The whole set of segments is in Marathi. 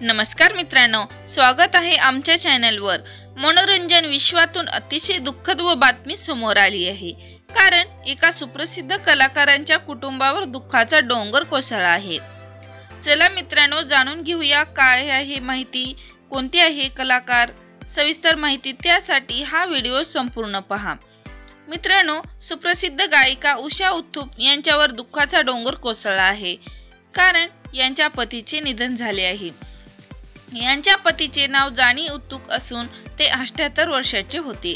नमस्कार मित्रांनो, स्वागत आहे आमच्या चॅनलवर। मनोरंजन विश्वातून अतिशय दुःखद बातमी समोर आली आहे, कारण एका सुप्रसिद्ध कलाकारांच्या कुटुंबावर दुःखाचा डोंगर कोसळला आहे। चला मित्रांनो, जाणून घेऊया काय आहे माहिती, कोणती आहे कलाकार, सविस्तर माहिती। त्यासाठी हा व्हिडिओ संपूर्ण पहा। मित्रांनो, सुप्रसिद्ध गायिका उषा उत्थुप यांच्यावर दुःखाचा डोंगर कोसळला आहे, कारण यांच्या पतीचे निधन झाले आहे। यांच्या पतीचे नाव जानी उत्तुक असून ते 78 वर्षाचे होते।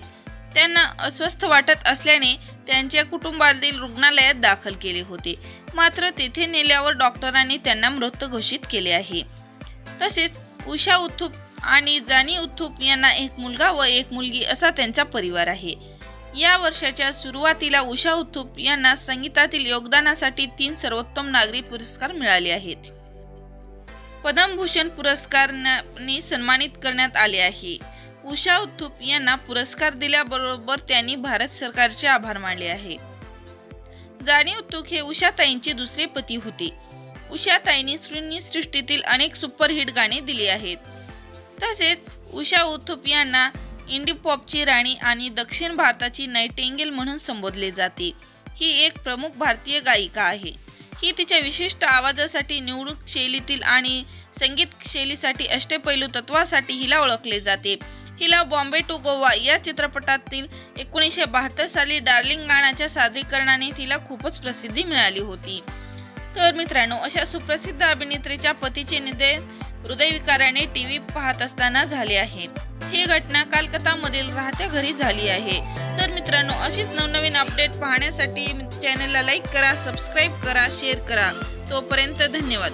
त्यांना अस्वस्थ वाटत असल्याने त्यांच्या कुटुंबातील रुग्णालयात दाखल केले होते, मात्र तेथे नेल्यावर डॉक्टरांनी त्यांना मृत घोषित केले आहे। तसेच उषा उत्थुप आणि जानी उत्थुप यांना एक मुलगा व एक मुलगी असा त्यांचा परिवार आहे। या वर्षाच्या सुरुवातीला उषा उत्थुप यांना संगीतातील योगदानासाठी 3 सर्वोत्तम नागरी पुरस्कार मिळाले आहेत। पद्मभूषण पुरस्काराने सन्मानित करण्यात आले आहे। उषा उत्थुप यांना पुरस्कार दिल्याबरोबर त्यांनी भारत सरकारचे आभार मानले आहे। जानी उत्तुक हे उषाताईंचे दुसरे पती होते। उषाताईंनी सृष्टीतील अनेक सुपरहिट गाणी दिली आहेत। तसेच उषा उत्थुप यांना इंडी पॉपची राणी आणि दक्षिण भारताची नाइटिंगेल म्हणून संबोधले जाते। ही एक प्रमुख भारतीय गायिका आहे। ही तिच्या विशिष्ट आवाजासाठी, निवडक शैलीतील आणि संगीत शैलीसाठी, अष्टपैलू तत्वासाठी हिला ओळखले जाते। हिला बॉम्बे टू गोवा या चित्रपटातील 1972 साली डार्लिंग गाण्याच्या सादरीकरणाने तिला खूपच प्रसिद्धी मिळाली होती। तर मित्रांनो, अशा सुप्रसिद्ध अभिनेत्रीच्या पतीचे निधन हृदयविकाराने टीव्ही पाहत असताना झाले आहे। ही घटना कोलकातामधील राहत्या घरी झाली आहे। तर मित्रांनो, अशीच नवनवीन अपडेट पाहण्यासाठी चॅनलला लाईक करा, सबस्क्राइब करा, शेअर करा। तोपर्यंत धन्यवाद।